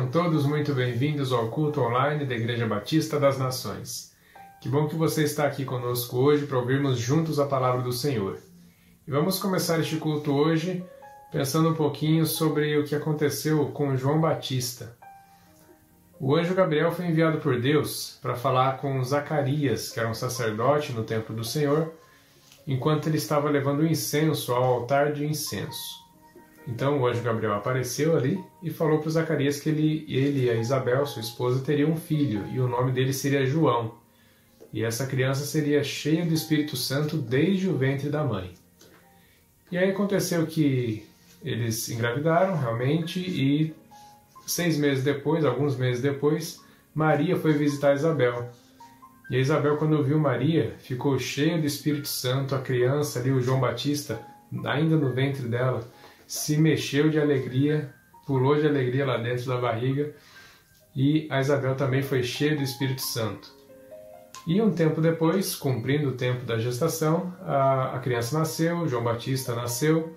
Sejam todos muito bem-vindos ao culto online da Igreja Batista das Nações. Que bom que você está aqui conosco hoje para ouvirmos juntos a palavra do Senhor. E vamos começar este culto hoje pensando um pouquinho sobre o que aconteceu com João Batista. O anjo Gabriel foi enviado por Deus para falar com Zacarias, que era um sacerdote no templo do Senhor, enquanto ele estava levando incenso ao altar de incenso. Então o anjo Gabriel apareceu ali e falou para Zacarias que ele e a Isabel, sua esposa, teriam um filho, e o nome dele seria João. E essa criança seria cheia do Espírito Santo desde o ventre da mãe. E aí aconteceu que eles engravidaram realmente, e alguns meses depois, Maria foi visitar Isabel. E a Isabel, quando viu Maria, ficou cheia do Espírito Santo. A criança ali, o João Batista, ainda no ventre dela, se mexeu de alegria, pulou de alegria lá dentro da barriga, e a Isabel também foi cheia do Espírito Santo. E um tempo depois, cumprindo o tempo da gestação, a criança nasceu, João Batista nasceu,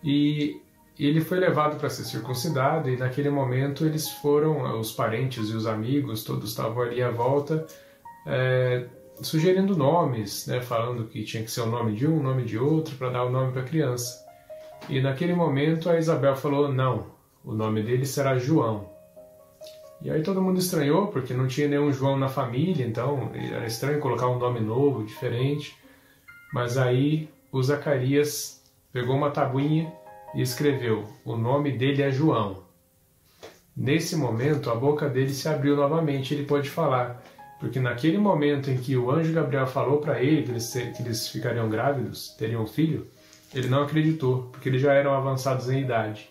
e ele foi levado para ser circuncidado, e naquele momento eles foram, os parentes e os amigos, todos estavam ali à volta, sugerindo nomes, né, falando que tinha que ser o nome de um, o nome de outro, para dar o nome para a criança. E naquele momento a Isabel falou, não, o nome dele será João. E aí todo mundo estranhou, porque não tinha nenhum João na família, então era estranho colocar um nome novo, diferente. Mas aí o Zacarias pegou uma tabuinha e escreveu, o nome dele é João. Nesse momento a boca dele se abriu novamente, ele pôde falar. Porque naquele momento em que o anjo Gabriel falou para ele que eles ficariam grávidos, teriam um filho, ele não acreditou, porque eles já eram avançados em idade.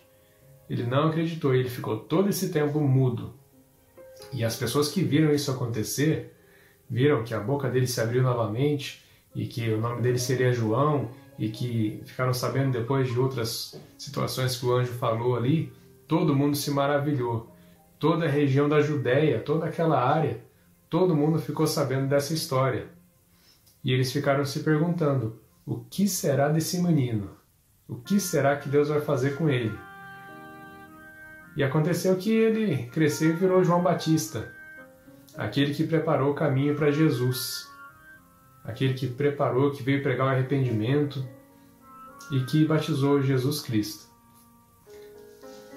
Ele não acreditou e ele ficou todo esse tempo mudo. E as pessoas que viram isso acontecer, viram que a boca dele se abriu novamente e que o nome dele seria João, e que ficaram sabendo depois de outras situações que o anjo falou ali, todo mundo se maravilhou. Toda a região da Judéia, toda aquela área, todo mundo ficou sabendo dessa história. E eles ficaram se perguntando, o que será desse menino? O que será que Deus vai fazer com ele? E aconteceu que ele cresceu e virou João Batista, aquele que preparou o caminho para Jesus, aquele que preparou, que veio pregar o arrependimento e que batizou Jesus Cristo.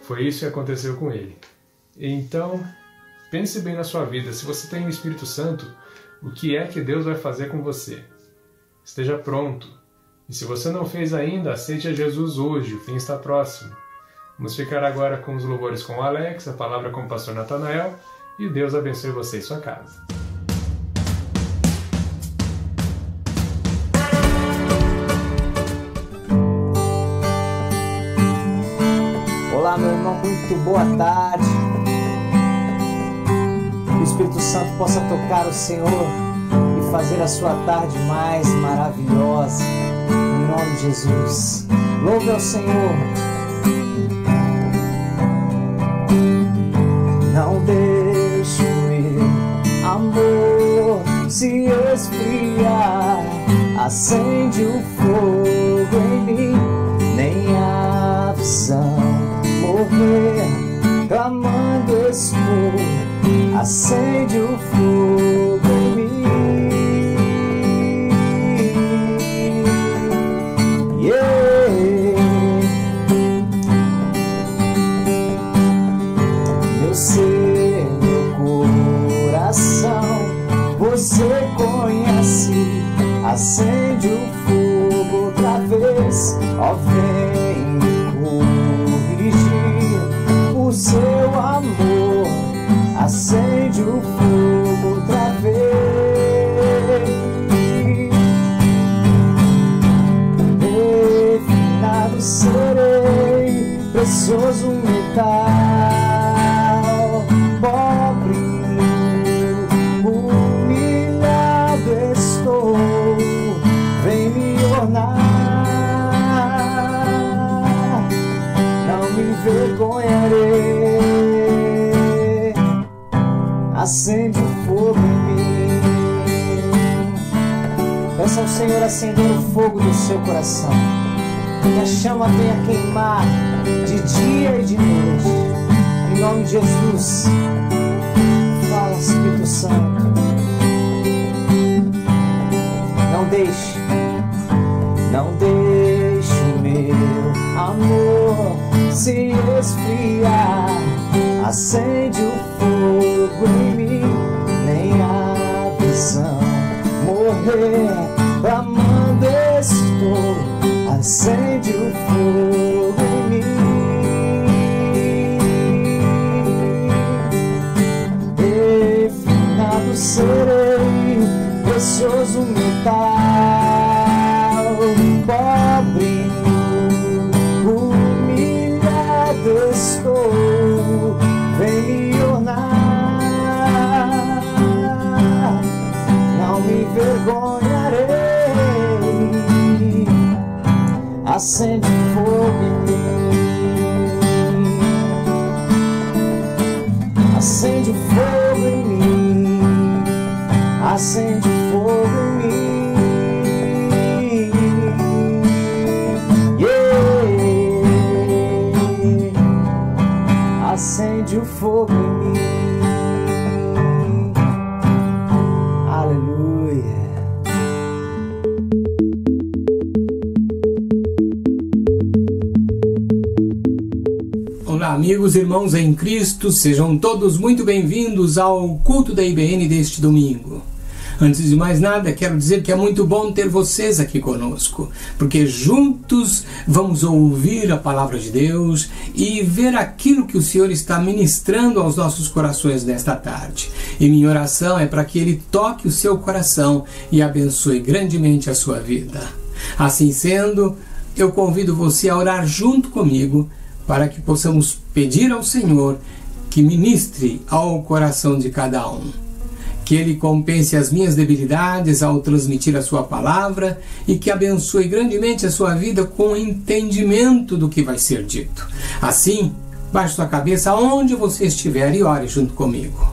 Foi isso que aconteceu com ele. Então, pense bem na sua vida. Se você tem o Espírito Santo, o que é que Deus vai fazer com você? Esteja pronto. E se você não fez ainda, aceite a Jesus hoje, o fim está próximo. Vamos ficar agora com os louvores com o Alex, a palavra com o pastor Natanael, e Deus abençoe você e sua casa. Olá, meu irmão, muito boa tarde. Que o Espírito Santo possa tocar o Senhor e fazer a sua tarde mais maravilhosa. Em nome de Jesus. Louve ao Senhor. Não deixe o meu amor se esfriar. Acende o fogo em mim, nem a visão morrer, clamando estou, acende o fogo em mim. Yeah. Meu ser, meu coração, você conhece, acende o fogo outra vez, ó vem o seu amor, acende o fogo outra vez. Refinado serei, precioso metal, pobre, humilhado estou, vem me ornar. Envergonharei, acende o fogo em mim. Peça ao Senhor acender o fogo do seu coração, que a chama venha queimar de dia e de noite, em nome de Jesus. Fala, Espírito Santo. Não deixe o meu amor se esfriar. Acende o fogo em mim, nem a visão morrer. Clamando estou, acende o fogo em mim. Refinado serei, precioso metal, pobre, humilhado estou, vem me ornar, não me envergonharei. Acende fogo em mim, acende fogo em mim, acende fogo em mim, yeah. Acende o fogo em mim. Aleluia. Olá, amigos e irmãos em Cristo, sejam todos muito bem-vindos ao culto da IBN deste domingo. Antes de mais nada, quero dizer que é muito bom ter vocês aqui conosco, porque juntos vamos ouvir a palavra de Deus e ver aquilo que o Senhor está ministrando aos nossos corações nesta tarde. E minha oração é para que Ele toque o seu coração e abençoe grandemente a sua vida. Assim sendo, eu convido você a orar junto comigo para que possamos pedir ao Senhor que ministre ao coração de cada um. Que Ele compense as minhas debilidades ao transmitir a sua palavra e que abençoe grandemente a sua vida com entendimento do que vai ser dito. Assim, baixe sua cabeça onde você estiver e ore junto comigo.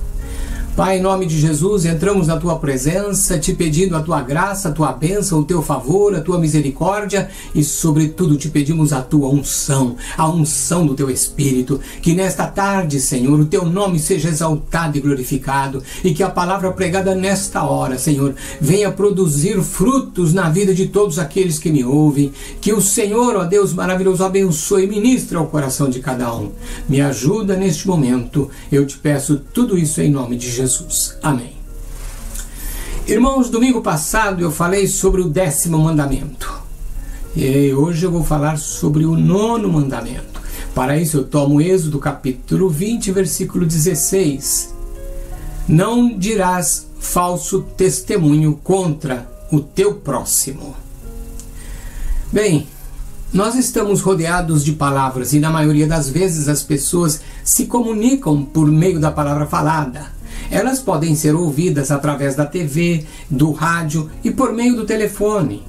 Pai, em nome de Jesus, entramos na Tua presença, te pedindo a Tua graça, a Tua bênção, o Teu favor, a Tua misericórdia e, sobretudo, te pedimos a Tua unção, a unção do Teu Espírito. Que nesta tarde, Senhor, o Teu nome seja exaltado e glorificado e que a palavra pregada nesta hora, Senhor, venha produzir frutos na vida de todos aqueles que me ouvem. Que o Senhor, ó Deus maravilhoso, abençoe e ministre ao coração de cada um. Me ajuda neste momento. Eu te peço tudo isso em nome de Jesus. Amém. Irmãos, domingo passado eu falei sobre o 10º mandamento. E hoje eu vou falar sobre o 9º mandamento. Para isso eu tomo Êxodo capítulo 20, versículo 16. Não dirás falso testemunho contra o teu próximo. Bem, nós estamos rodeados de palavras e na maioria das vezes as pessoas se comunicam por meio da palavra falada. Elas podem ser ouvidas através da TV, do rádio e por meio do telefone.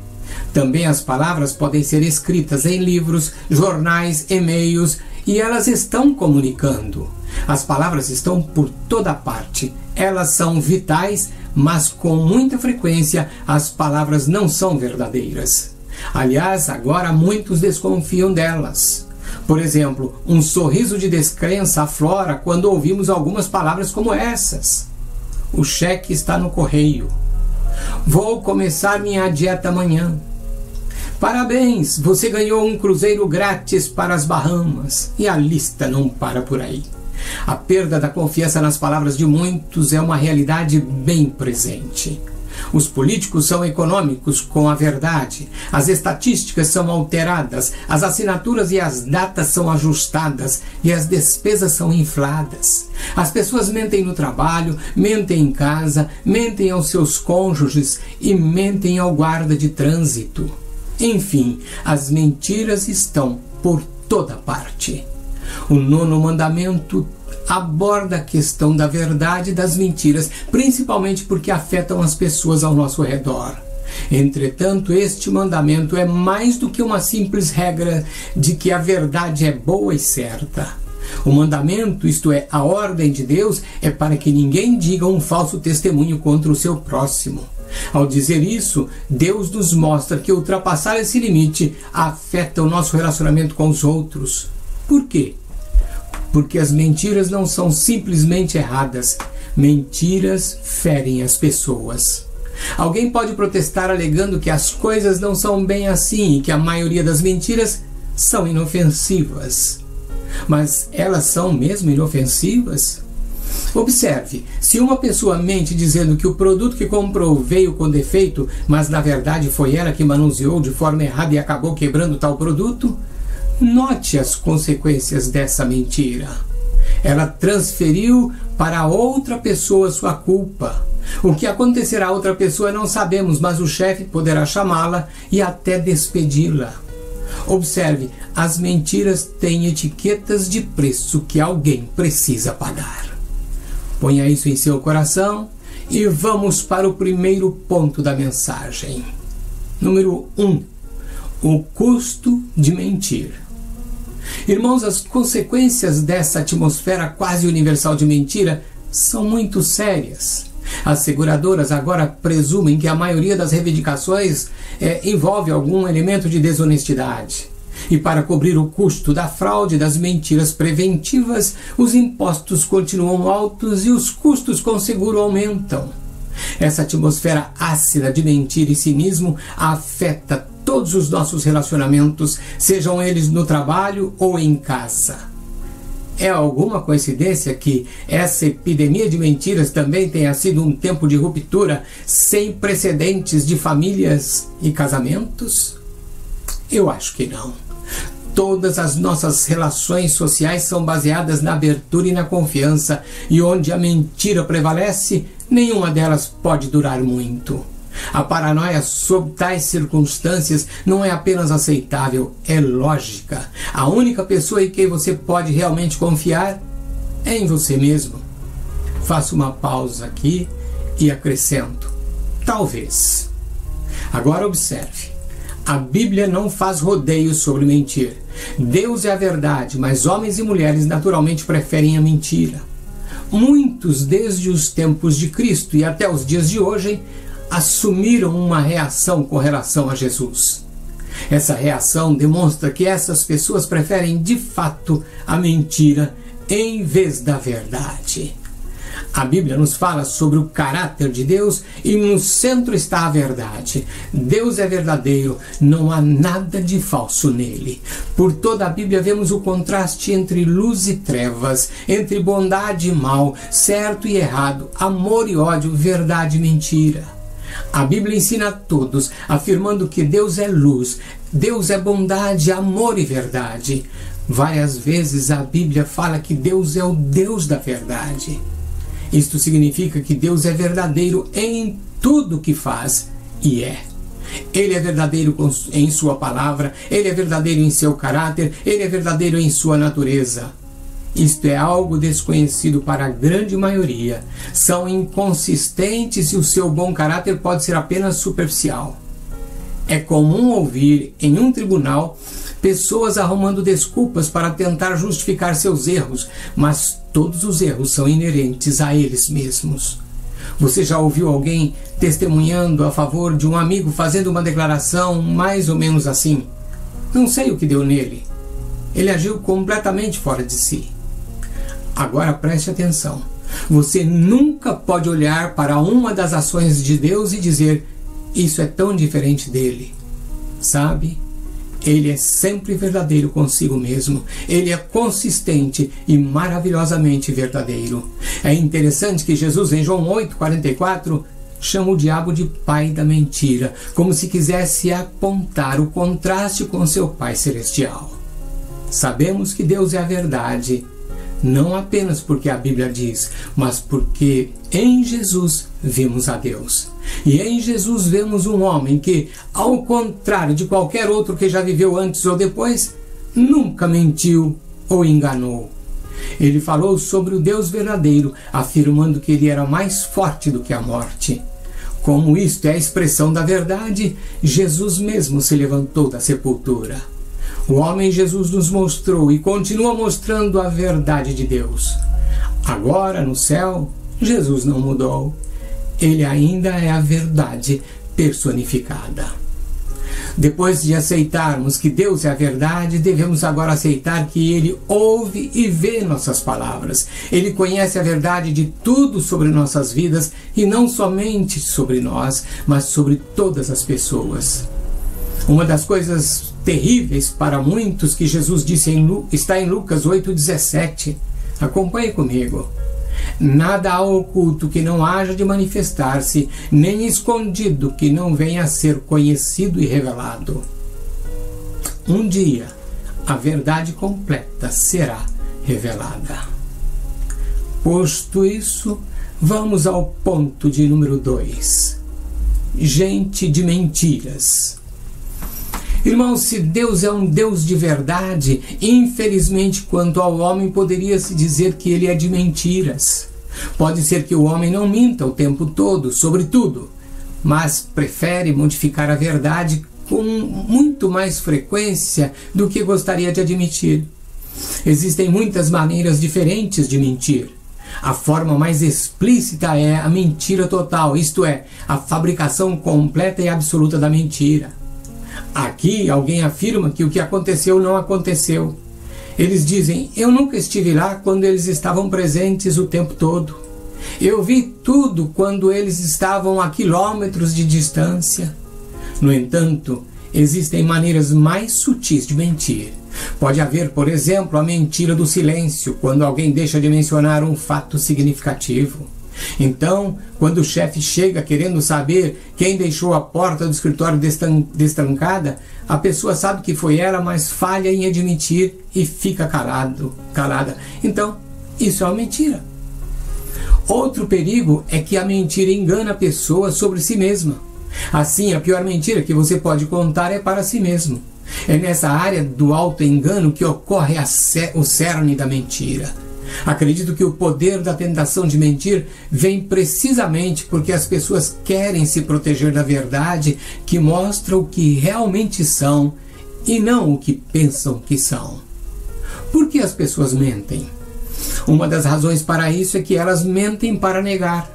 Também as palavras podem ser escritas em livros, jornais, e-mails e elas estão comunicando. As palavras estão por toda parte. Elas são vitais, mas com muita frequência as palavras não são verdadeiras. Aliás, agora muitos desconfiam delas. Por exemplo, um sorriso de descrença aflora quando ouvimos algumas palavras como essas. O cheque está no correio. Vou começar minha dieta amanhã. Parabéns, você ganhou um cruzeiro grátis para as Bahamas. E a lista não para por aí. A perda da confiança nas palavras de muitos é uma realidade bem presente. Os políticos são econômicos com a verdade, as estatísticas são alteradas, as assinaturas e as datas são ajustadas e as despesas são infladas. As pessoas mentem no trabalho, mentem em casa, mentem aos seus cônjuges e mentem ao guarda de trânsito. Enfim, as mentiras estão por toda parte. O 9º mandamento aborda a questão da verdade e das mentiras, principalmente porque afetam as pessoas ao nosso redor. Entretanto, este mandamento é mais do que uma simples regra de que a verdade é boa e certa. O mandamento, isto é, a ordem de Deus, é para que ninguém diga um falso testemunho contra o seu próximo. Ao dizer isso, Deus nos mostra que ultrapassar esse limite afeta o nosso relacionamento com os outros. Por quê? porque as mentiras não são simplesmente erradas. Mentiras ferem as pessoas. Alguém pode protestar alegando que as coisas não são bem assim e que a maioria das mentiras são inofensivas. Mas elas são mesmo inofensivas? Observe, se uma pessoa mente dizendo que o produto que comprou veio com defeito, mas na verdade foi ela que manuseou de forma errada e acabou quebrando tal produto, note as consequências dessa mentira. Ela transferiu para outra pessoa sua culpa. O que acontecerá a outra pessoa não sabemos, mas o chefe poderá chamá-la e até despedi-la. Observe, as mentiras têm etiquetas de preço que alguém precisa pagar. Ponha isso em seu coração e vamos para o primeiro ponto da mensagem. Número 1. O custo de mentir. Irmãos, as consequências dessa atmosfera quase universal de mentira são muito sérias. As seguradoras agora presumem que a maioria das reivindicações envolve algum elemento de desonestidade. E para cobrir o custo da fraude, das mentiras preventivas, os impostos continuam altos e os custos com seguro aumentam. Essa atmosfera ácida de mentira e cinismo afeta todos os nossos relacionamentos, sejam eles no trabalho ou em casa. É alguma coincidência que essa epidemia de mentiras também tenha sido um tempo de ruptura sem precedentes de famílias e casamentos? Eu acho que não. Todas as nossas relações sociais são baseadas na abertura e na confiança, e onde a mentira prevalece, nenhuma delas pode durar muito. A paranoia sob tais circunstâncias não é apenas aceitável, é lógica. A única pessoa em quem você pode realmente confiar é em você mesmo. Faço uma pausa aqui e acrescento: talvez. Agora observe. A Bíblia não faz rodeios sobre mentir. Deus é a verdade, mas homens e mulheres naturalmente preferem a mentira. Muitos, desde os tempos de Cristo e até os dias de hoje, assumiram uma reação com relação a Jesus. Essa reação demonstra que essas pessoas preferem de fato a mentira em vez da verdade. A Bíblia nos fala sobre o caráter de Deus e no centro está a verdade. Deus é verdadeiro, não há nada de falso nele. Por toda a Bíblia vemos o contraste entre luz e trevas, entre bondade e mal, certo e errado, amor e ódio, verdade e mentira. A Bíblia ensina a todos, afirmando que Deus é luz, Deus é bondade, amor e verdade. Várias vezes a Bíblia fala que Deus é o Deus da verdade. Isto significa que Deus é verdadeiro em tudo que faz, e é. Ele é verdadeiro em sua palavra, ele é verdadeiro em seu caráter, ele é verdadeiro em sua natureza. Isto é algo desconhecido para a grande maioria. São inconsistentes e o seu bom caráter pode ser apenas superficial. É comum ouvir em um tribunal pessoas arrumando desculpas para tentar justificar seus erros, mas todos os erros são inerentes a eles mesmos. Você já ouviu alguém testemunhando a favor de um amigo fazendo uma declaração mais ou menos assim? Não sei o que deu nele. Ele agiu completamente fora de si. Agora preste atenção. Você nunca pode olhar para uma das ações de Deus e dizer: isso é tão diferente dele. Sabe? Ele é sempre verdadeiro consigo mesmo. Ele é consistente e maravilhosamente verdadeiro. É interessante que Jesus, em João 8,44, chama o diabo de pai da mentira, como se quisesse apontar o contraste com seu Pai Celestial. Sabemos que Deus é a verdade, não apenas porque a Bíblia diz, mas porque em Jesus vimos a Deus. E em Jesus vemos um homem que, ao contrário de qualquer outro que já viveu antes ou depois, nunca mentiu ou enganou. Ele falou sobre o Deus verdadeiro, afirmando que ele era mais forte do que a morte. Como isto é a expressão da verdade, Jesus mesmo se levantou da sepultura. O homem Jesus nos mostrou e continua mostrando a verdade de Deus. Agora, no céu, Jesus não mudou. Ele ainda é a verdade personificada. Depois de aceitarmos que Deus é a verdade, devemos agora aceitar que Ele ouve e vê nossas palavras. Ele conhece a verdade de tudo sobre nossas vidas, e não somente sobre nós, mas sobre todas as pessoas. Uma das coisas terríveis para muitos que Jesus disse está em Lucas 8,17. Acompanhe comigo. Nada há oculto que não haja de manifestar-se, nem escondido que não venha a ser conhecido e revelado. Um dia, a verdade completa será revelada. Posto isso, vamos ao ponto de número 2. Gente de mentiras. Irmãos, se Deus é um Deus de verdade, infelizmente, quanto ao homem, poderia-se dizer que ele é de mentiras. Pode ser que o homem não minta o tempo todo, sobre tudo, mas prefere modificar a verdade com muito mais frequência do que gostaria de admitir. Existem muitas maneiras diferentes de mentir. A forma mais explícita é a mentira total, isto é, a fabricação completa e absoluta da mentira. Aqui alguém afirma que o que aconteceu não aconteceu. Eles dizem: eu nunca estive lá quando eles estavam presentes o tempo todo. Eu vi tudo quando eles estavam a quilômetros de distância. No entanto, existem maneiras mais sutis de mentir. Pode haver, por exemplo, a mentira do silêncio, quando alguém deixa de mencionar um fato significativo. Então, quando o chefe chega querendo saber quem deixou a porta do escritório destrancada, a pessoa sabe que foi ela, mas falha em admitir e fica calada. Então, isso é uma mentira. Outro perigo é que a mentira engana a pessoa sobre si mesma. Assim, a pior mentira que você pode contar é para si mesmo. É nessa área do auto-engano que ocorre o cerne da mentira. Acredito que o poder da tentação de mentir vem precisamente porque as pessoas querem se proteger da verdade que mostra o que realmente são e não o que pensam que são. Por que as pessoas mentem? Uma das razões para isso é que elas mentem para negar.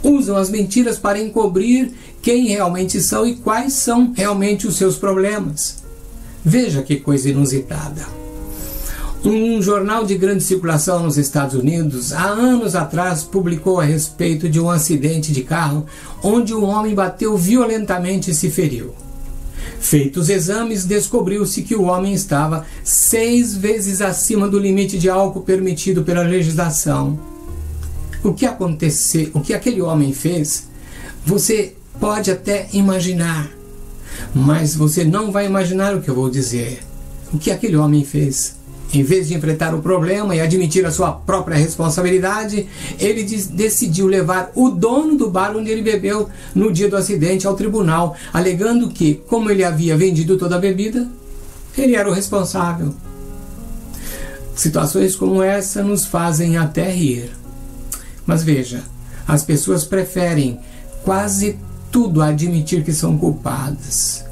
Usam as mentiras para encobrir quem realmente são e quais são realmente os seus problemas. Veja que coisa inusitada. Um jornal de grande circulação nos Estados Unidos, há anos atrás, publicou a respeito de um acidente de carro onde um homem bateu violentamente e se feriu. Feitos exames, descobriu-se que o homem estava 6 vezes acima do limite de álcool permitido pela legislação. O que aquele homem fez, você pode até imaginar, mas você não vai imaginar o que eu vou dizer. O que aquele homem fez? Em vez de enfrentar o problema e admitir a sua própria responsabilidade, ele decidiu levar o dono do bar onde ele bebeu no dia do acidente ao tribunal, alegando que, como ele havia vendido toda a bebida, ele era o responsável. Situações como essa nos fazem até rir. Mas veja, as pessoas preferem quase tudo admitir que são culpadas.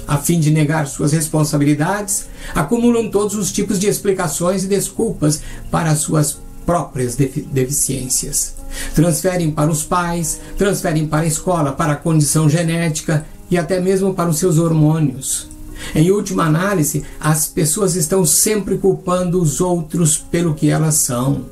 A fim de negar suas responsabilidades, acumulam todos os tipos de explicações e desculpas para suas próprias deficiências. Transferem para os pais, transferem para a escola, para a condição genética e até mesmo para os seus hormônios. Em última análise, as pessoas estão sempre culpando os outros pelo que elas são.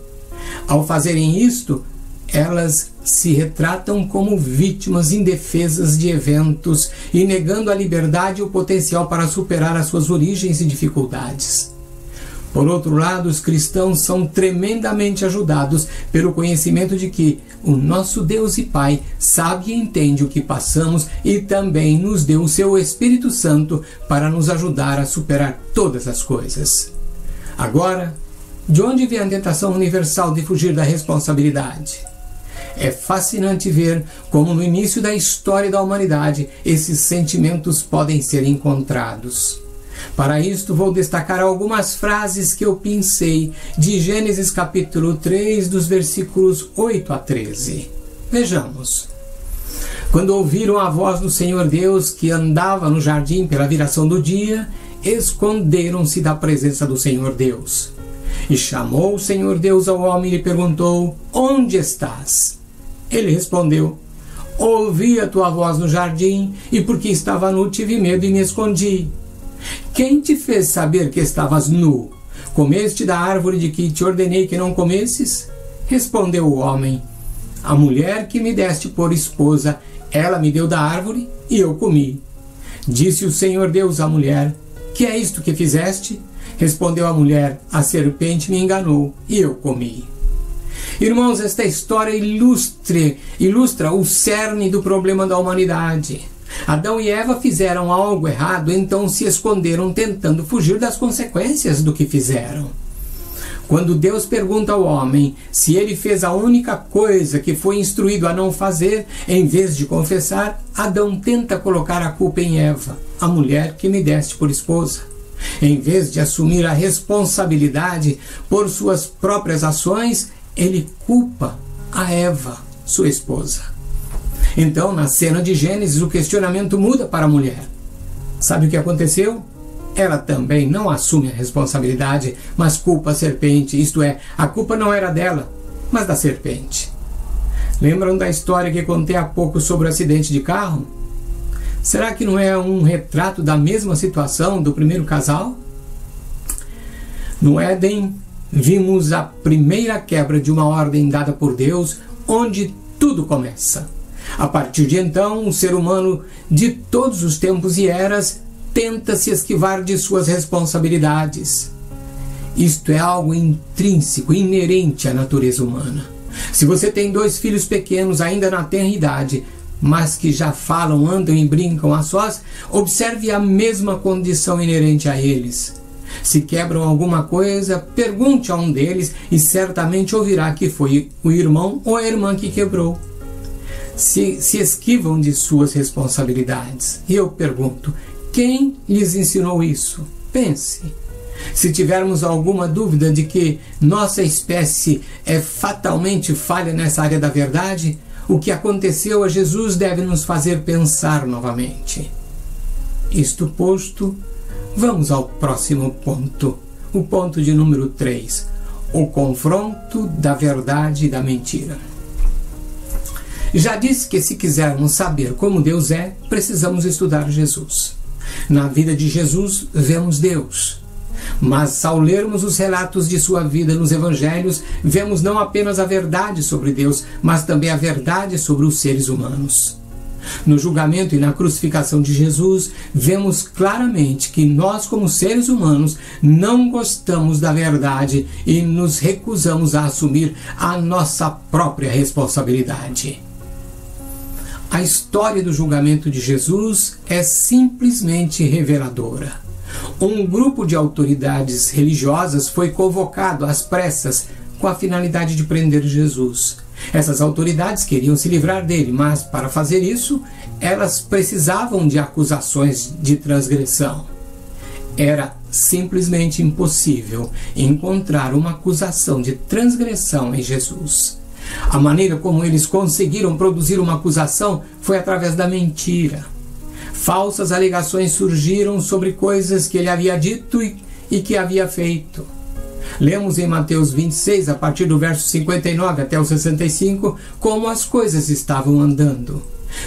Ao fazerem isto, elas se retratam como vítimas indefesas de eventos e negando a liberdade e o potencial para superar as suas origens e dificuldades. Por outro lado, os cristãos são tremendamente ajudados pelo conhecimento de que o nosso Deus e Pai sabe e entende o que passamos e também nos deu o seu Espírito Santo para nos ajudar a superar todas as coisas. Agora, de onde vem a tentação universal de fugir da responsabilidade? É fascinante ver como no início da história da humanidade esses sentimentos podem ser encontrados. Para isto vou destacar algumas frases que eu pensei de Gênesis capítulo 3, dos versículos 8 a 13. Vejamos. Quando ouviram a voz do Senhor Deus que andava no jardim pela viração do dia, esconderam-se da presença do Senhor Deus. E chamou o Senhor Deus ao homem e lhe perguntou: onde estás? Ele respondeu: Ouvi a tua voz no jardim, e porque estava nu tive medo e me escondi. Quem te fez saber que estavas nu? Comeste da árvore de que te ordenei que não comesses? Respondeu o homem: a mulher que me deste por esposa, ela me deu da árvore e eu comi. Disse o Senhor Deus à mulher: que é isto que fizeste? Respondeu a mulher: a serpente me enganou e eu comi. Irmãos, esta história ilustra o cerne do problema da humanidade. Adão e Eva fizeram algo errado, então se esconderam tentando fugir das consequências do que fizeram. Quando Deus pergunta ao homem se ele fez a única coisa que foi instruído a não fazer, em vez de confessar, Adão tenta colocar a culpa em Eva, a mulher que me deste por esposa. Em vez de assumir a responsabilidade por suas próprias ações, ele culpa a Eva, sua esposa. Então, na cena de Gênesis, o questionamento muda para a mulher. Sabe o que aconteceu? Ela também não assume a responsabilidade, mas culpa a serpente, isto é, a culpa não era dela, mas da serpente. Lembram da história que contei há pouco sobre o acidente de carro? Será que não é um retrato da mesma situação do primeiro casal? No Éden, vimos a primeira quebra de uma ordem dada por Deus, onde tudo começa. A partir de então, o ser humano de todos os tempos e eras tenta se esquivar de suas responsabilidades. Isto é algo intrínseco, inerente à natureza humana. Se você tem 2 filhos pequenos ainda na tenra idade, mas que já falam, andam e brincam a sós, observe a mesma condição inerente a eles. Se quebram alguma coisa, pergunte a um deles e certamente ouvirá que foi o irmão ou a irmã que quebrou. Se esquivam de suas responsabilidades. E eu pergunto, quem lhes ensinou isso? Pense. Se tivermos alguma dúvida de que nossa espécie é fatalmente falha nessa área da verdade, o que aconteceu a Jesus deve nos fazer pensar novamente. Isto posto, vamos ao próximo ponto, o ponto de número 3, o confronto da verdade e da mentira. Já disse que se quisermos saber como Deus é, precisamos estudar Jesus. Na vida de Jesus, vemos Deus. Mas ao lermos os relatos de sua vida nos evangelhos, vemos não apenas a verdade sobre Deus, mas também a verdade sobre os seres humanos. No julgamento e na crucificação de Jesus, vemos claramente que nós, como seres humanos, não gostamos da verdade e nos recusamos a assumir a nossa própria responsabilidade. A história do julgamento de Jesus é simplesmente reveladora. Um grupo de autoridades religiosas foi convocado às pressas com a finalidade de prender Jesus. Essas autoridades queriam se livrar dele, mas para fazer isso, elas precisavam de acusações de transgressão. Era simplesmente impossível encontrar uma acusação de transgressão em Jesus. A maneira como eles conseguiram produzir uma acusação foi através da mentira. Falsas alegações surgiram sobre coisas que ele havia dito e que havia feito. Lemos em Mateus 26, a partir do verso 59 até o 65, como as coisas estavam andando.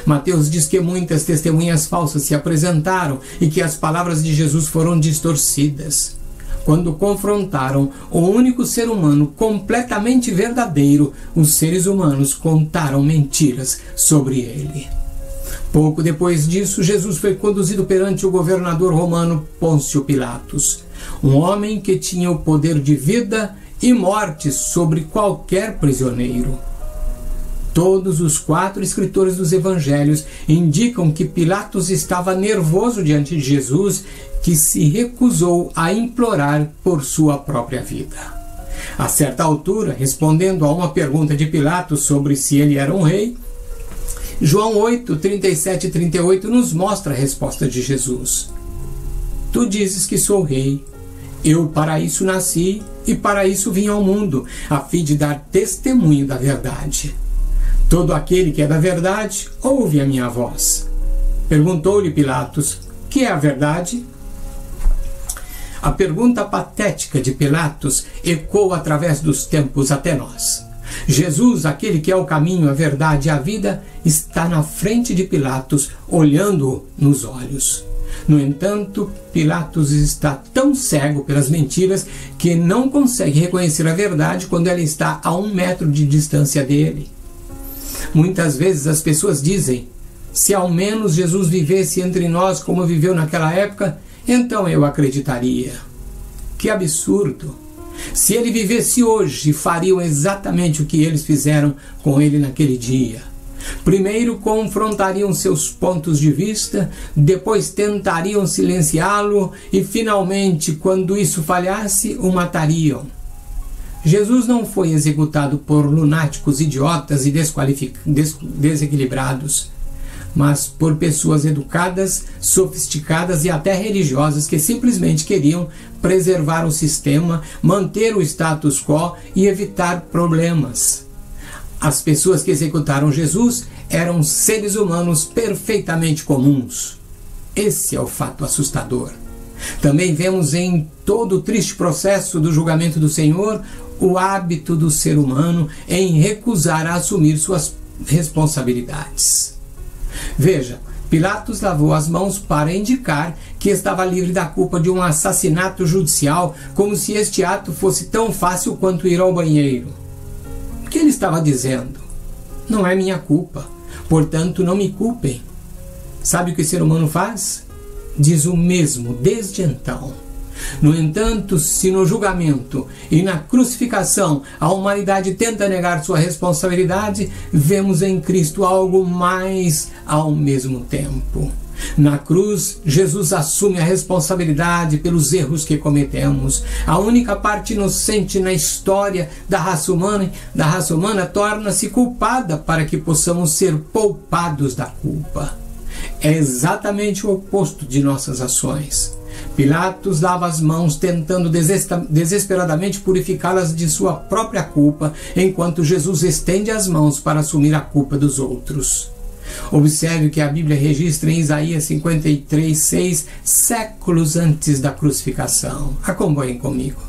Mateus diz que muitas testemunhas falsas se apresentaram e que as palavras de Jesus foram distorcidas. Quando confrontaram o único ser humano completamente verdadeiro, os seres humanos contaram mentiras sobre ele. Pouco depois disso, Jesus foi conduzido perante o governador romano Pôncio Pilatos, um homem que tinha o poder de vida e morte sobre qualquer prisioneiro. Todos os 4 escritores dos evangelhos indicam que Pilatos estava nervoso diante de Jesus, que se recusou a implorar por sua própria vida. A certa altura, respondendo a uma pergunta de Pilatos sobre se ele era um rei, João 8, 37 e 38 nos mostra a resposta de Jesus. Tu dizes que sou rei. Eu para isso nasci e para isso vim ao mundo, a fim de dar testemunho da verdade. Todo aquele que é da verdade, ouve a minha voz. Perguntou-lhe Pilatos, que é a verdade? A pergunta patética de Pilatos ecoa através dos tempos até nós. Jesus, aquele que é o caminho, a verdade e a vida, está na frente de Pilatos, olhando-o nos olhos. No entanto, Pilatos está tão cego pelas mentiras que não consegue reconhecer a verdade quando ela está a 1 metro de distância dele. Muitas vezes as pessoas dizem: se ao menos Jesus vivesse entre nós como viveu naquela época, então eu acreditaria. Que absurdo! Se ele vivesse hoje, fariam exatamente o que eles fizeram com ele naquele dia. Primeiro confrontariam seus pontos de vista, depois tentariam silenciá-lo e, finalmente, quando isso falhasse, o matariam. Jesus não foi executado por lunáticos, idiotas e desequilibrados, mas por pessoas educadas, sofisticadas e até religiosas que simplesmente queriam preservar o sistema, manter o status quo e evitar problemas. As pessoas que executaram Jesus eram seres humanos perfeitamente comuns. Esse é o fato assustador. Também vemos em todo o triste processo do julgamento do Senhor o hábito do ser humano em recusar a assumir suas responsabilidades. Veja, Pilatos lavou as mãos para indicar que estava livre da culpa de um assassinato judicial, como se este ato fosse tão fácil quanto ir ao banheiro. O que ele estava dizendo? Não é minha culpa, portanto não me culpem. Sabe o que o ser humano faz? Diz o mesmo desde então. No entanto, se no julgamento e na crucificação a humanidade tenta negar sua responsabilidade, vemos em Cristo algo mais ao mesmo tempo. Na cruz, Jesus assume a responsabilidade pelos erros que cometemos. A única parte inocente na história da raça humana torna-se culpada para que possamos ser poupados da culpa. É exatamente o oposto de nossas ações. Pilatos lava as mãos tentando desesperadamente purificá-las de sua própria culpa, enquanto Jesus estende as mãos para assumir a culpa dos outros. Observe que a Bíblia registra em Isaías 53:6, séculos antes da crucificação. Acompanhem comigo.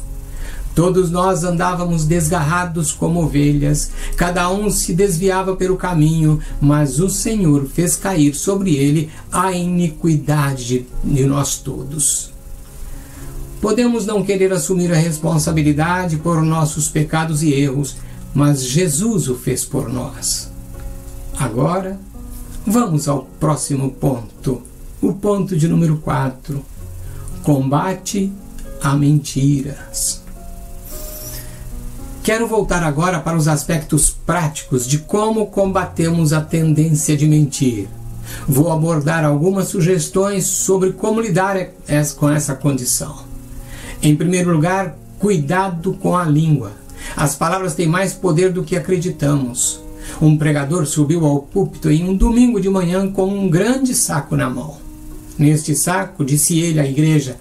Todos nós andávamos desgarrados como ovelhas, cada um se desviava pelo caminho, mas o Senhor fez cair sobre ele a iniquidade de nós todos. Podemos não querer assumir a responsabilidade por nossos pecados e erros, mas Jesus o fez por nós. Agora, vamos ao próximo ponto, o ponto de número 4. Combate a mentiras. Quero voltar agora para os aspectos práticos de como combatemos a tendência de mentir. Vou abordar algumas sugestões sobre como lidar com essa condição. Em primeiro lugar, cuidado com a língua. As palavras têm mais poder do que acreditamos. Um pregador subiu ao púlpito em um domingo de manhã com um grande saco na mão. Neste saco, disse ele à igreja,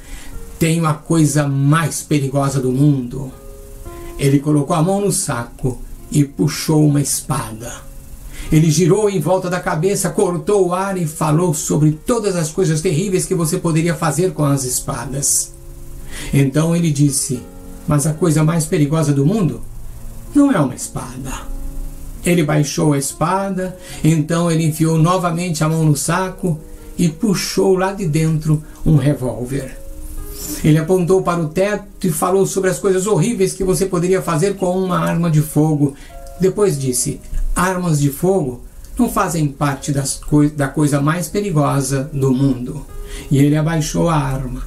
tenho a coisa mais perigosa do mundo. Ele colocou a mão no saco e puxou uma espada. Ele girou em volta da cabeça, cortou o ar e falou sobre todas as coisas terríveis que você poderia fazer com as espadas. Então ele disse, mas a coisa mais perigosa do mundo não é uma espada. Ele baixou a espada, então ele enfiou novamente a mão no saco e puxou lá de dentro um revólver. Ele apontou para o teto e falou sobre as coisas horríveis que você poderia fazer com uma arma de fogo. Depois disse, armas de fogo não fazem parte da coisa mais perigosa do mundo. E ele abaixou a arma.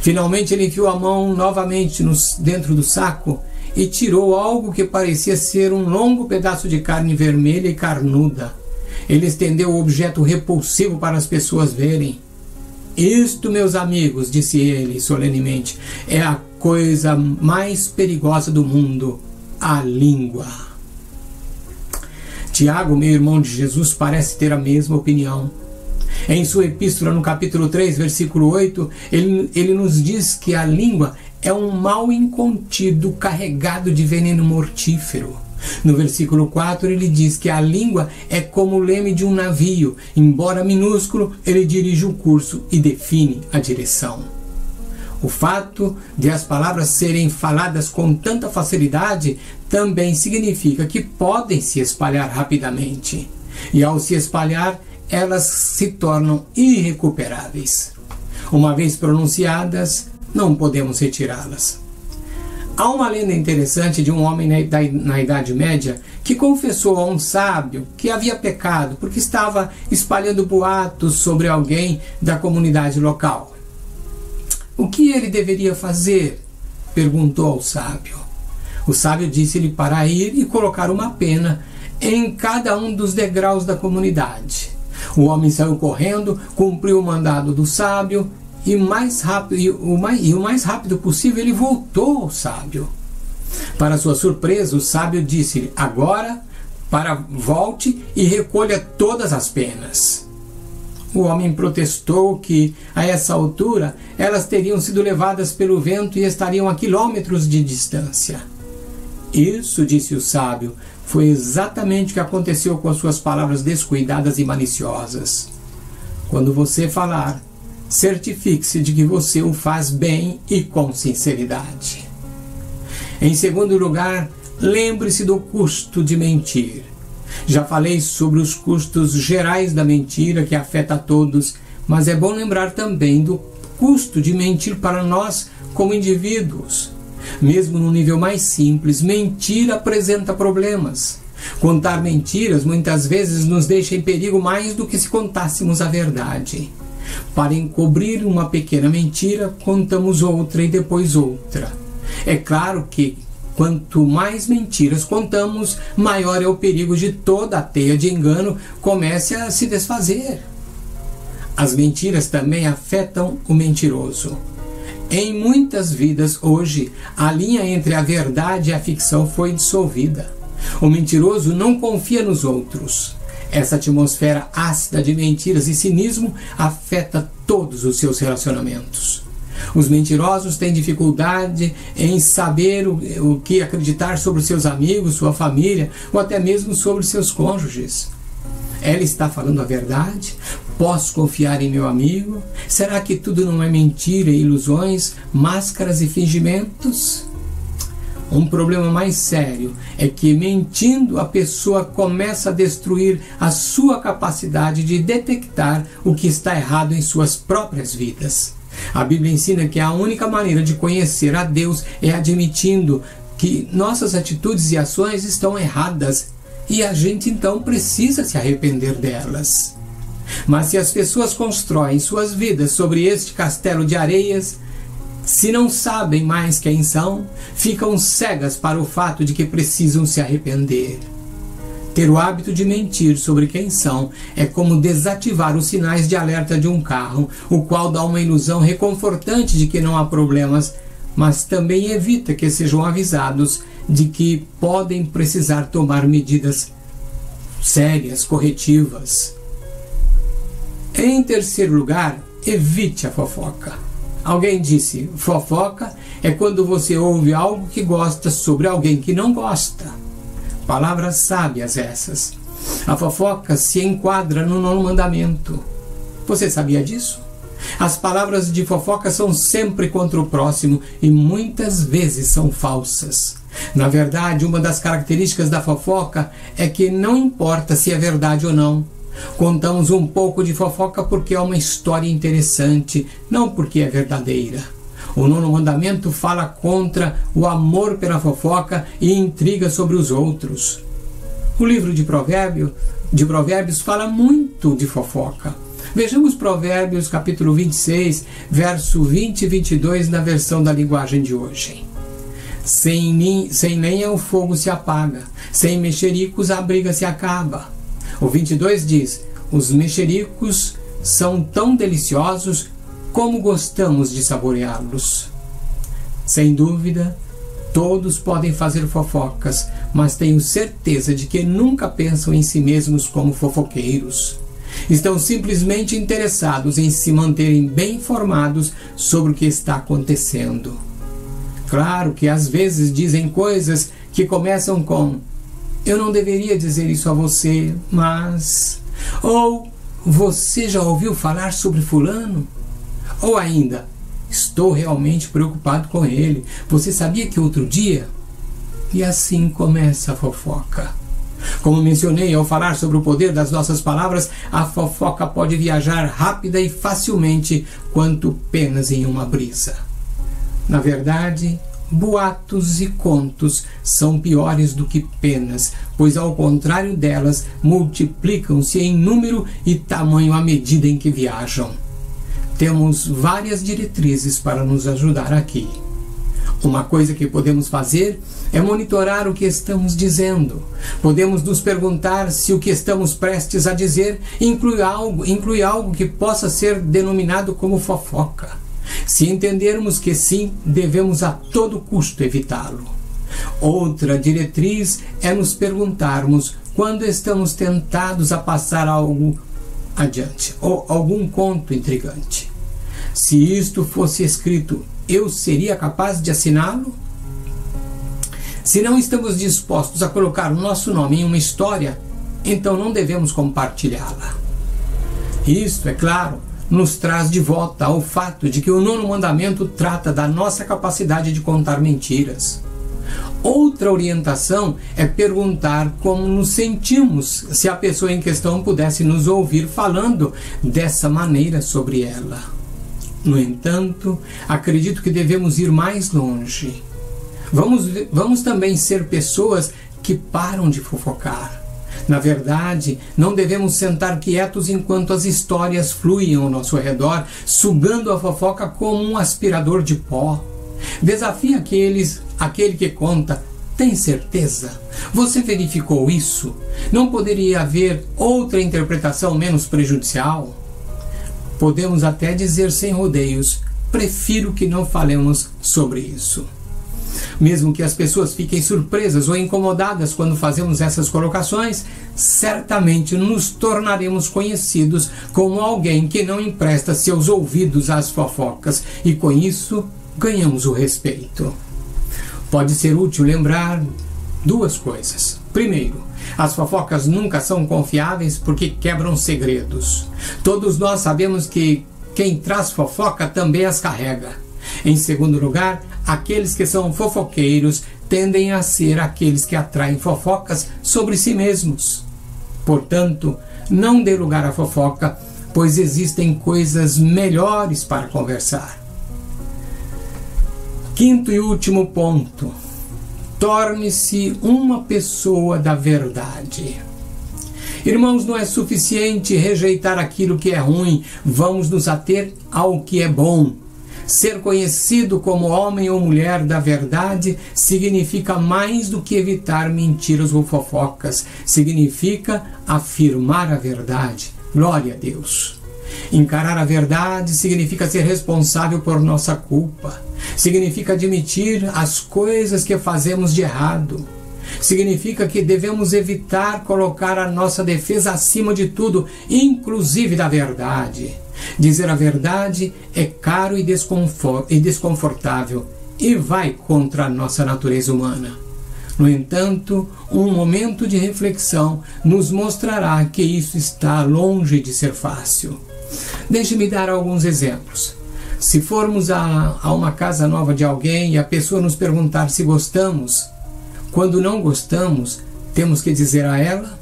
Finalmente ele enfiou a mão novamente dentro do saco e tirou algo que parecia ser um longo pedaço de carne vermelha e carnuda. Ele estendeu o objeto repulsivo para as pessoas verem. Isto, meus amigos, disse ele solenemente, é a coisa mais perigosa do mundo, a língua. Tiago, meu irmão de Jesus, parece ter a mesma opinião. Em sua epístola, no capítulo 3, versículo 8, ele nos diz que a língua é um mal incontido carregado de veneno mortífero. No versículo 4 ele diz que a língua é como o leme de um navio, embora minúsculo, ele dirige o curso e define a direção. O fato de as palavras serem faladas com tanta facilidade também significa que podem se espalhar rapidamente. E ao se espalhar, elas se tornam irrecuperáveis. Uma vez pronunciadas, não podemos retirá-las. Há uma lenda interessante de um homem na Idade Média que confessou a um sábio que havia pecado porque estava espalhando boatos sobre alguém da comunidade local. O que ele deveria fazer? Perguntou ao sábio. O sábio disse-lhe para ir e colocar uma pena em cada um dos degraus da comunidade. O homem saiu correndo, cumpriu o mandado do sábio e o mais rápido possível ele voltou ao sábio. Para sua surpresa, o sábio disse-lhe: agora volte e recolha todas as penas. O homem protestou que, a essa altura, elas teriam sido levadas pelo vento e estariam a quilômetros de distância. Isso, disse o sábio, foi exatamente o que aconteceu com as suas palavras descuidadas e maliciosas. Quando você falar, certifique-se de que você o faz bem e com sinceridade. Em segundo lugar, lembre-se do custo de mentir. Já falei sobre os custos gerais da mentira que afeta a todos, mas é bom lembrar também do custo de mentir para nós como indivíduos. Mesmo no nível mais simples, mentir apresenta problemas. Contar mentiras muitas vezes nos deixa em perigo mais do que se contássemos a verdade. Para encobrir uma pequena mentira, contamos outra e depois outra. É claro que quanto mais mentiras contamos, maior é o perigo de toda a teia de engano comece a se desfazer. As mentiras também afetam o mentiroso. Em muitas vidas hoje, a linha entre a verdade e a ficção foi dissolvida. O mentiroso não confia nos outros. Essa atmosfera ácida de mentiras e cinismo afeta todos os seus relacionamentos. Os mentirosos têm dificuldade em saber o que acreditar sobre seus amigos, sua família ou até mesmo sobre seus cônjuges. Ela está falando a verdade? Posso confiar em meu amigo? Será que tudo não é mentira e ilusões, máscaras e fingimentos? Um problema mais sério é que, mentindo, a pessoa começa a destruir a sua capacidade de detectar o que está errado em suas próprias vidas. A Bíblia ensina que a única maneira de conhecer a Deus é admitindo que nossas atitudes e ações estão erradas e a gente então precisa se arrepender delas. Mas se as pessoas constroem suas vidas sobre este castelo de areias, se não sabem mais quem são, ficam cegas para o fato de que precisam se arrepender. Ter o hábito de mentir sobre quem são é como desativar os sinais de alerta de um carro, o qual dá uma ilusão reconfortante de que não há problemas, mas também evita que sejam avisados de que podem precisar tomar medidas sérias, corretivas. Em terceiro lugar, evite a fofoca. Alguém disse: fofoca é quando você ouve algo que gosta sobre alguém que não gosta. Palavras sábias essas. A fofoca se enquadra no 9º mandamento. Você sabia disso? As palavras de fofoca são sempre contra o próximo e muitas vezes são falsas. Na verdade, uma das características da fofoca é que não importa se é verdade ou não. Contamos um pouco de fofoca porque é uma história interessante, não porque é verdadeira. O 9º mandamento fala contra o amor pela fofoca e intriga sobre os outros. O livro de Provérbios fala muito de fofoca. Vejamos Provérbios capítulo 26, verso 20 e 22 na versão da linguagem de hoje. Sem lenha o fogo se apaga, sem mexericos a briga se acaba. O 22 diz: os mexericos são tão deliciosos como gostamos de saboreá-los. Sem dúvida, todos podem fazer fofocas, mas tenho certeza de que nunca pensam em si mesmos como fofoqueiros. Estão simplesmente interessados em se manterem bem informados sobre o que está acontecendo. Claro que às vezes dizem coisas que começam com: eu não deveria dizer isso a você, mas... Ou, você já ouviu falar sobre fulano? Ou ainda, Estou realmente preocupado com ele. Você sabia que outro dia? E assim começa a fofoca. Como mencionei ao falar sobre o poder das nossas palavras, a fofoca pode viajar rápida e facilmente quanto penas em uma brisa. Na verdade, boatos e contos são piores do que penas, pois ao contrário delas, multiplicam-se em número e tamanho à medida em que viajam. Temos várias diretrizes para nos ajudar aqui. Uma coisa que podemos fazer é monitorar o que estamos dizendo. Podemos nos perguntar se o que estamos prestes a dizer inclui algo que possa ser denominado como fofoca. Se entendermos que sim, devemos a todo custo evitá-lo. Outra diretriz é nos perguntarmos quando estamos tentados a passar algo adiante, ou algum conto intrigante. Se isto fosse escrito, eu seria capaz de assiná-lo? Se não estamos dispostos a colocar o nosso nome em uma história, então não devemos compartilhá-la. Isto, é claro, nos traz de volta ao fato de que o 9º mandamento trata da nossa capacidade de contar mentiras. Outra orientação é perguntar como nos sentimos se a pessoa em questão pudesse nos ouvir falando dessa maneira sobre ela. No entanto, acredito que devemos ir mais longe. Vamos também ser pessoas que param de fofocar. Na verdade, não devemos sentar quietos enquanto as histórias fluem ao nosso redor, sugando a fofoca como um aspirador de pó. Desafie aquele que conta. Tem certeza? Você verificou isso? Não poderia haver outra interpretação menos prejudicial? Podemos até dizer sem rodeios, prefiro que não falemos sobre isso. Mesmo que as pessoas fiquem surpresas ou incomodadas quando fazemos essas colocações, certamente nos tornaremos conhecidos como alguém que não empresta seus ouvidos às fofocas e com isso ganhamos o respeito. Pode ser útil lembrar duas coisas. Primeiro, as fofocas nunca são confiáveis porque quebram segredos. Todos nós sabemos que quem traz fofoca também as carrega. Em segundo lugar, aqueles que são fofoqueiros tendem a ser aqueles que atraem fofocas sobre si mesmos. Portanto, não dê lugar à fofoca, pois existem coisas melhores para conversar. Quinto e último ponto. Torne-se uma pessoa da verdade. Irmãos, não é suficiente rejeitar aquilo que é ruim, vamos nos ater ao que é bom. Ser conhecido como homem ou mulher da verdade significa mais do que evitar mentiras ou fofocas. Significa afirmar a verdade. Glória a Deus. Encarar a verdade significa ser responsável por nossa culpa. Significa admitir as coisas que fazemos de errado. Significa que devemos evitar colocar a nossa defesa acima de tudo, inclusive da verdade. Dizer a verdade é caro e desconfortável e vai contra a nossa natureza humana. No entanto, um momento de reflexão nos mostrará que isso está longe de ser fácil. Deixe-me dar alguns exemplos. Se formos a uma casa nova de alguém e a pessoa nos perguntar se gostamos, quando não gostamos, temos que dizer a ela?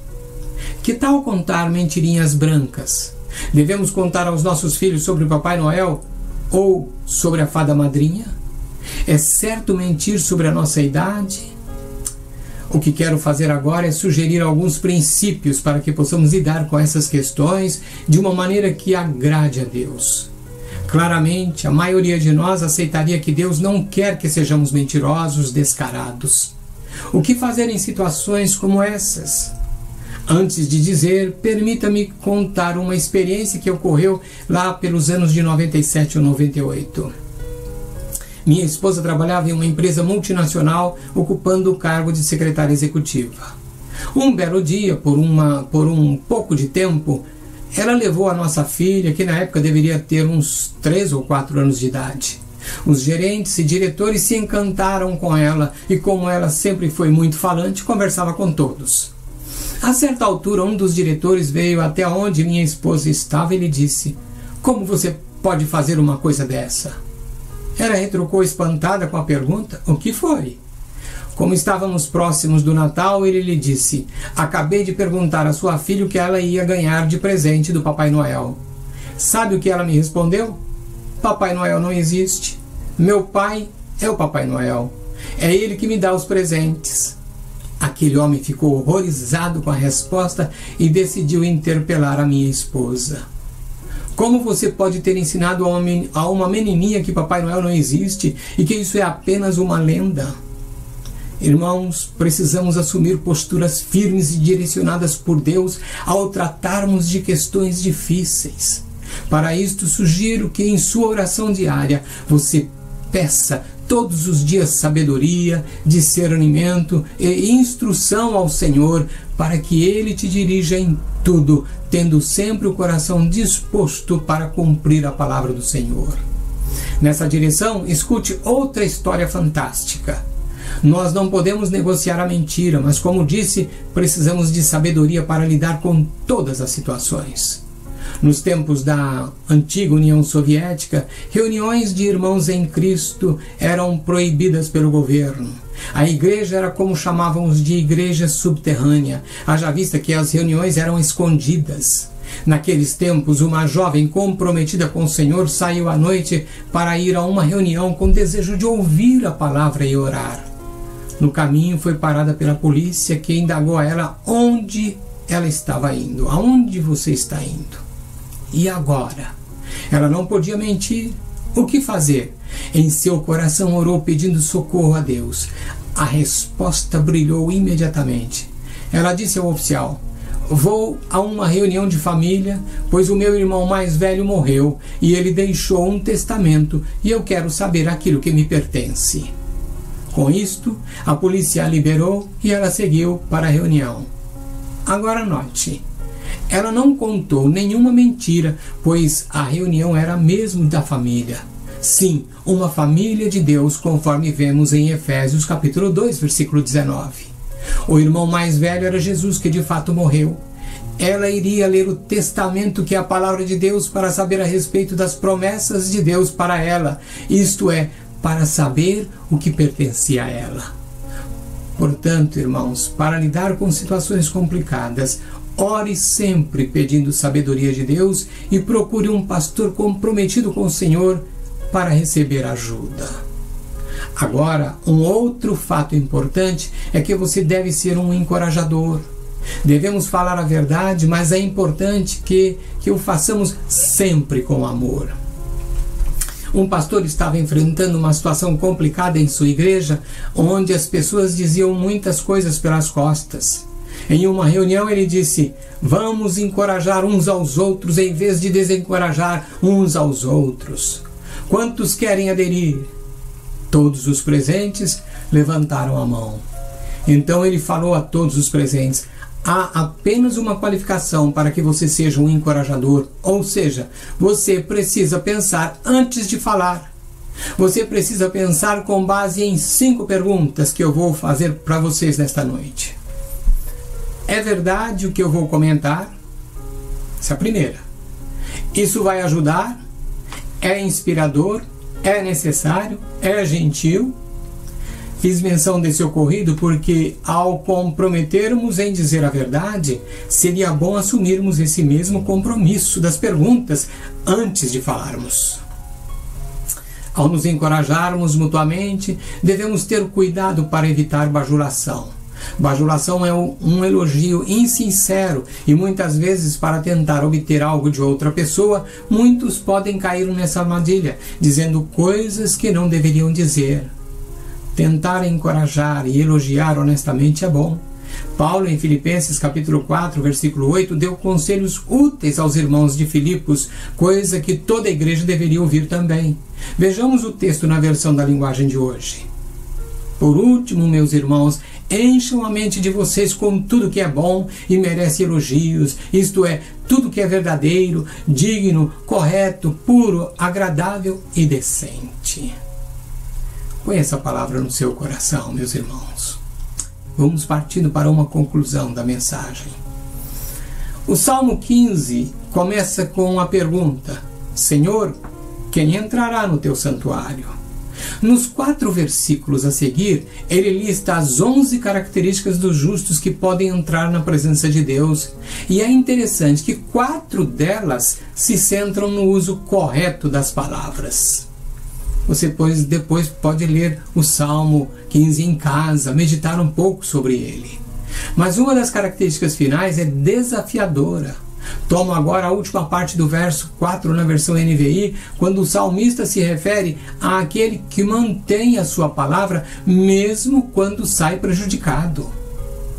Que tal contar mentirinhas brancas? Devemos contar aos nossos filhos sobre o Papai Noel ou sobre a fada madrinha? É certo mentir sobre a nossa idade? O que quero fazer agora é sugerir alguns princípios para que possamos lidar com essas questões de uma maneira que agrade a Deus. Claramente, a maioria de nós aceitaria que Deus não quer que sejamos mentirosos, descarados. O que fazer em situações como essas? Antes de dizer, permita-me contar uma experiência que ocorreu lá pelos anos de 97 ou 98. Minha esposa trabalhava em uma empresa multinacional, ocupando o cargo de secretária executiva. Um belo dia, por um pouco de tempo, ela levou a nossa filha, que na época deveria ter uns 3 ou 4 anos de idade. Os gerentes e diretores se encantaram com ela e, como ela sempre foi muito falante, conversava com todos. A certa altura, um dos diretores veio até onde minha esposa estava e lhe disse: "Como você pode fazer uma coisa dessa?" Ela retrucou espantada com a pergunta: o que foi? Como estávamos próximos do Natal, ele lhe disse: acabei de perguntar à sua filha o que ela ia ganhar de presente do Papai Noel. Sabe o que ela me respondeu? Papai Noel não existe. Meu pai é o Papai Noel. É ele que me dá os presentes. Aquele homem ficou horrorizado com a resposta e decidiu interpelar a minha esposa. Como você pode ter ensinado a uma menininha que Papai Noel não existe e que isso é apenas uma lenda? Irmãos, precisamos assumir posturas firmes e direcionadas por Deus ao tratarmos de questões difíceis. Para isto, sugiro que em sua oração diária você peça todos os dias sabedoria, discernimento e instrução ao Senhor para que Ele te dirija em tudo, tendo sempre o coração disposto para cumprir a palavra do Senhor. Nessa direção, escute outra história fantástica. Nós não podemos negociar a mentira, mas, como disse, precisamos de sabedoria para lidar com todas as situações. Nos tempos da antiga União Soviética, reuniões de irmãos em Cristo eram proibidas pelo governo. A igreja era como chamávamos de igreja subterrânea, haja vista que as reuniões eram escondidas. Naqueles tempos, uma jovem comprometida com o Senhor saiu à noite para ir a uma reunião com desejo de ouvir a palavra e orar. No caminho foi parada pela polícia, que indagou a ela onde ela estava indo. Aonde você está indo? E agora? Ela não podia mentir. O que fazer? Em seu coração orou pedindo socorro a Deus. A resposta brilhou imediatamente. Ela disse ao oficial: vou a uma reunião de família, pois o meu irmão mais velho morreu e ele deixou um testamento e eu quero saber aquilo que me pertence. Com isto, a polícia a liberou e ela seguiu para a reunião. Agora note, ela não contou nenhuma mentira, pois a reunião era mesmo da família. Sim, uma família de Deus, conforme vemos em Efésios capítulo 2, versículo 19. O irmão mais velho era Jesus, que de fato morreu. Ela iria ler o testamento, que é a palavra de Deus, para saber a respeito das promessas de Deus para ela, isto é, para saber o que pertencia a ela. Portanto, irmãos, para lidar com situações complicadas, ore sempre pedindo sabedoria de Deus e procure um pastor comprometido com o Senhor para receber ajuda. Agora, um outro fato importante é que você deve ser um encorajador. Devemos falar a verdade, mas é importante que o façamos sempre com amor. Um pastor estava enfrentando uma situação complicada em sua igreja, onde as pessoas diziam muitas coisas pelas costas. Em uma reunião ele disse: vamos encorajar uns aos outros em vez de desencorajar uns aos outros. Quantos querem aderir? Todos os presentes levantaram a mão. Então ele falou a todos os presentes: há apenas uma qualificação para que você seja um encorajador, ou seja, você precisa pensar antes de falar. Você precisa pensar com base em 5 perguntas que eu vou fazer para vocês nesta noite. É verdade o que eu vou comentar? Essa é a primeira. Isso vai ajudar? É inspirador? É necessário? É gentil? Fiz menção desse ocorrido porque, ao comprometermos em dizer a verdade, seria bom assumirmos esse mesmo compromisso das perguntas antes de falarmos. Ao nos encorajarmos mutuamente, devemos ter cuidado para evitar bajulação. Bajulação é um elogio insincero e muitas vezes, para tentar obter algo de outra pessoa, muitos podem cair nessa armadilha, dizendo coisas que não deveriam dizer. Tentar encorajar e elogiar honestamente é bom. Paulo, em Filipenses capítulo 4, versículo 8, deu conselhos úteis aos irmãos de Filipos, coisa que toda a igreja deveria ouvir também. Vejamos o texto na versão da linguagem de hoje. Por último, meus irmãos, encham a mente de vocês com tudo que é bom e merece elogios, isto é, tudo que é verdadeiro, digno, correto, puro, agradável e decente. Põe essa palavra no seu coração, meus irmãos. Vamos partindo para uma conclusão da mensagem. O Salmo 15 começa com a pergunta: Senhor, quem entrará no teu santuário? Nos 4 versículos a seguir, ele lista as 11 características dos justos que podem entrar na presença de Deus. E é interessante que 4 delas se centram no uso correto das palavras. Você depois pode ler o Salmo 15 em casa, meditar um pouco sobre ele. Mas uma das características finais é desafiadora. Tomo agora a última parte do verso 4 na versão NVI, quando o salmista se refere àquele que mantém a sua palavra mesmo quando sai prejudicado.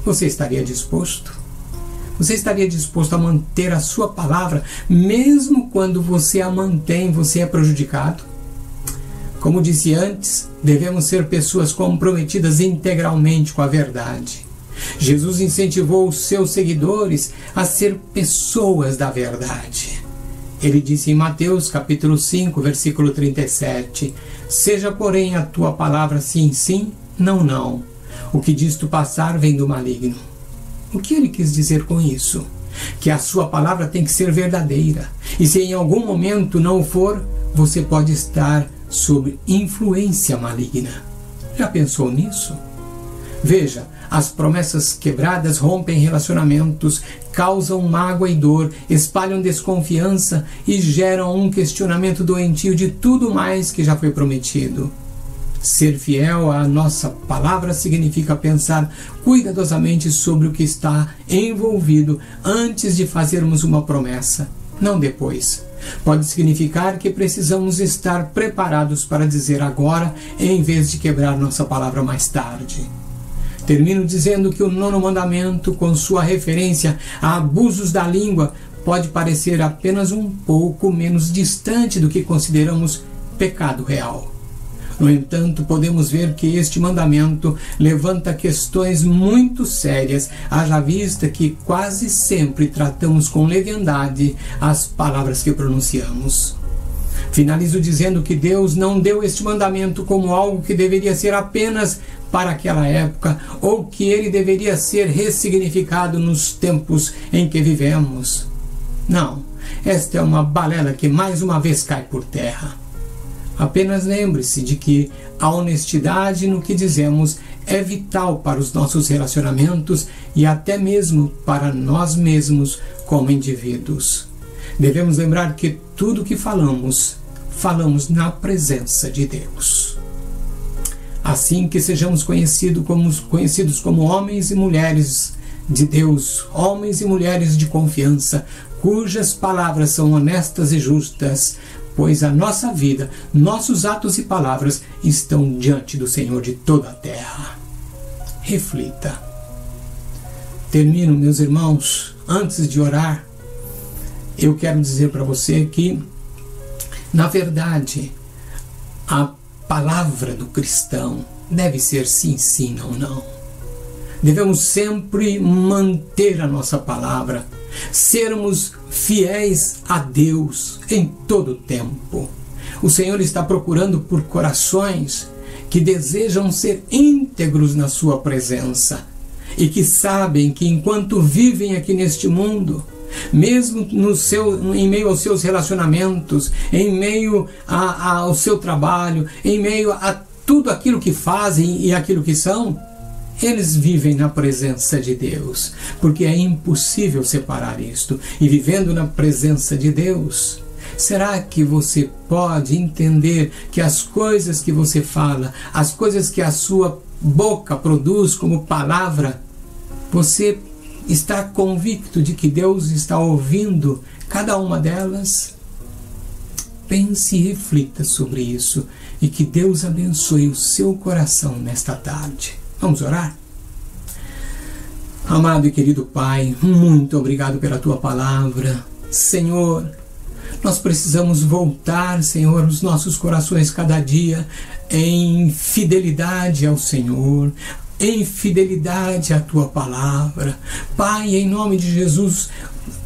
Você estaria disposto? Você estaria disposto a manter a sua palavra mesmo quando você a mantém, você é prejudicado? Como disse antes, devemos ser pessoas comprometidas integralmente com a verdade. Jesus incentivou os seus seguidores a ser pessoas da verdade. Ele disse em Mateus capítulo 5, versículo 37, seja, porém, a tua palavra sim, sim, não, não. O que disto passar vem do maligno. O que ele quis dizer com isso? Que a sua palavra tem que ser verdadeira. E se em algum momento não for, você pode estar sob influência maligna. Já pensou nisso? Veja, as promessas quebradas rompem relacionamentos, causam mágoa e dor, espalham desconfiança e geram um questionamento doentio de tudo mais que já foi prometido. Ser fiel à nossa palavra significa pensar cuidadosamente sobre o que está envolvido antes de fazermos uma promessa, não depois. Pode significar que precisamos estar preparados para dizer agora, em vez de quebrar nossa palavra mais tarde. Termino dizendo que o 9º mandamento, com sua referência a abusos da língua, pode parecer apenas um pouco menos distante do que consideramos pecado real. No entanto, podemos ver que este mandamento levanta questões muito sérias, haja vista que quase sempre tratamos com leviandade as palavras que pronunciamos. Finalizo dizendo que Deus não deu este mandamento como algo que deveria ser apenas para aquela época, ou que ele deveria ser ressignificado nos tempos em que vivemos. Não, esta é uma balela que mais uma vez cai por terra. Apenas lembre-se de que a honestidade no que dizemos é vital para os nossos relacionamentos e até mesmo para nós mesmos como indivíduos. Devemos lembrar que tudo o que falamos na presença de Deus. Assim que sejamos conhecidos como homens e mulheres de Deus, homens e mulheres de confiança, cujas palavras são honestas e justas, pois a nossa vida, nossos atos e palavras estão diante do Senhor de toda a terra. Reflita. Termino, meus irmãos, antes de orar, eu quero dizer para você que, na verdade, a palavra do cristão deve ser sim, sim, não, não. Devemos sempre manter a nossa palavra, sermos fiéis a Deus em todo o tempo. O Senhor está procurando por corações que desejam ser íntegros na sua presença e que sabem que enquanto vivem aqui neste mundo, mesmo em meio aos seus relacionamentos, em meio ao seu trabalho, em meio a tudo aquilo que fazem e aquilo que são, eles vivem na presença de Deus, porque é impossível separar isto. E vivendo na presença de Deus, será que você pode entender que as coisas que você fala, as coisas que a sua boca produz como palavra, você está convicto de que Deus está ouvindo cada uma delas? Pense e reflita sobre isso e que Deus abençoe o seu coração nesta tarde. Vamos orar? Amado e querido Pai, muito obrigado pela Tua palavra. Senhor, nós precisamos voltar, Senhor, os nossos corações cada dia em fidelidade ao Senhor, em fidelidade à Tua palavra. Pai, em nome de Jesus,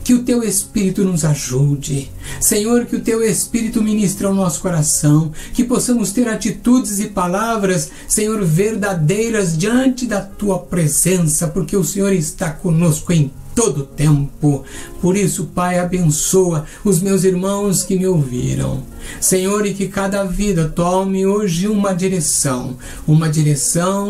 que o Teu Espírito nos ajude. Senhor, que o Teu Espírito ministre ao nosso coração, que possamos ter atitudes e palavras, Senhor, verdadeiras diante da Tua presença, porque o Senhor está conosco em todo o tempo. Por isso, Pai, abençoa os meus irmãos que me ouviram. Senhor, e que cada vida tome hoje uma direção,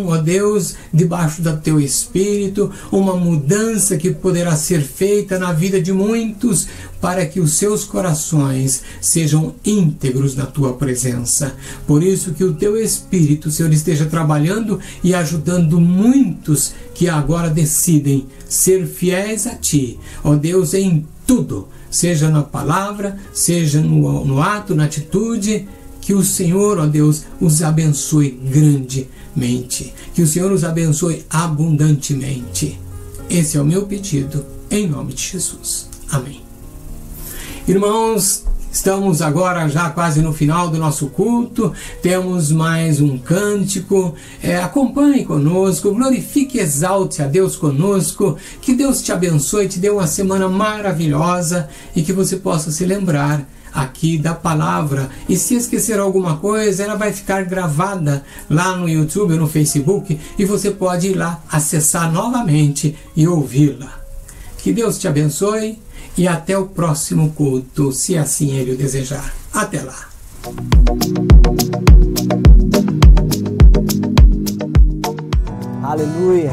ó Deus, debaixo do Teu Espírito, uma mudança que poderá ser feita na vida de muitos, para que os seus corações sejam íntegros na Tua presença. Por isso que o Teu Espírito, Senhor, esteja trabalhando e ajudando muitos que agora decidem ser fiéis a Ti, ó Deus, em tudo, seja na palavra, seja no ato, na atitude. Que o Senhor, ó Deus, os abençoe grandemente, que o Senhor os abençoe abundantemente. Esse é o meu pedido, em nome de Jesus. Amém. Irmãos, estamos agora já quase no final do nosso culto, temos mais um cântico, acompanhe conosco, glorifique e exalte a Deus conosco, que Deus te abençoe, te dê uma semana maravilhosa e que você possa se lembrar aqui da palavra, e se esquecer alguma coisa, ela vai ficar gravada lá no YouTube ou no Facebook e você pode ir lá acessar novamente e ouvi-la. Que Deus te abençoe. E até o próximo culto, se assim Ele o desejar. Até lá. Aleluia.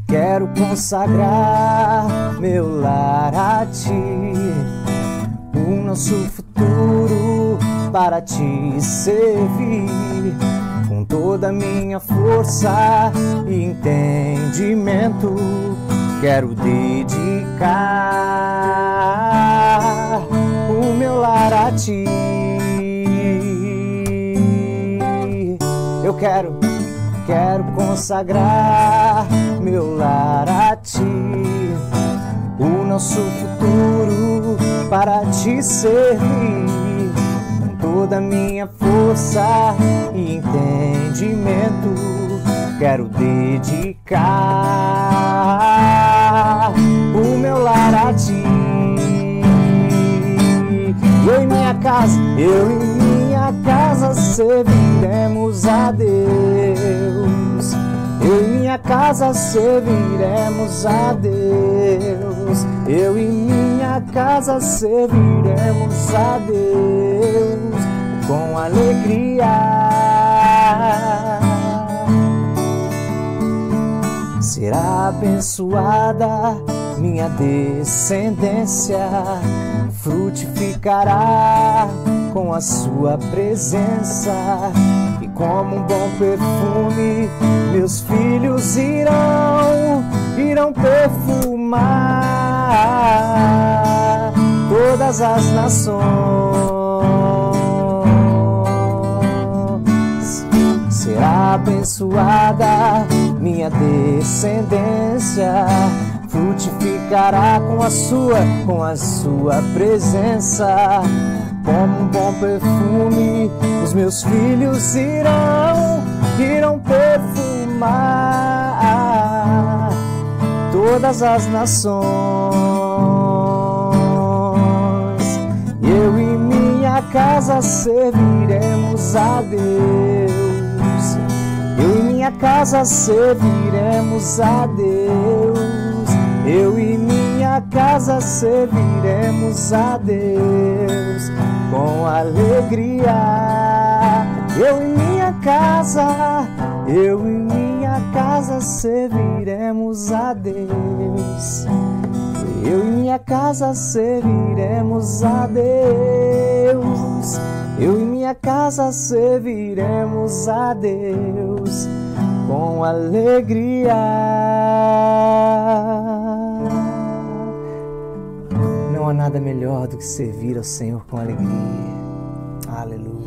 Quero consagrar meu lar a Ti, o nosso futuro para Te servir, com toda a minha força e entendimento. Quero dedicar o meu lar a Ti. Eu quero consagrar meu lar a Ti, o nosso futuro para Te servir, com toda a minha força e entendimento. Quero dedicar o meu lar a Ti. Eu e minha casa serviremos a Deus. Eu e minha casa serviremos a Deus. Eu e minha casa serviremos a Deus com alegria. Será abençoada minha descendência, frutificará com a Sua presença, e como um bom perfume meus filhos irão perfumar todas as nações. Será abençoada minha descendência, frutificará com a sua presença, como um bom perfume os meus filhos irão perfumar todas as nações. Eu e minha casa serviremos a Deus. Eu e minha casa serviremos a Deus. Eu e minha casa serviremos a Deus com alegria. Eu e minha casa serviremos a Deus. Eu e minha casa serviremos a Deus. Eu e minha casa serviremos a Deus com alegria. Não há nada melhor do que servir ao Senhor com alegria. Aleluia.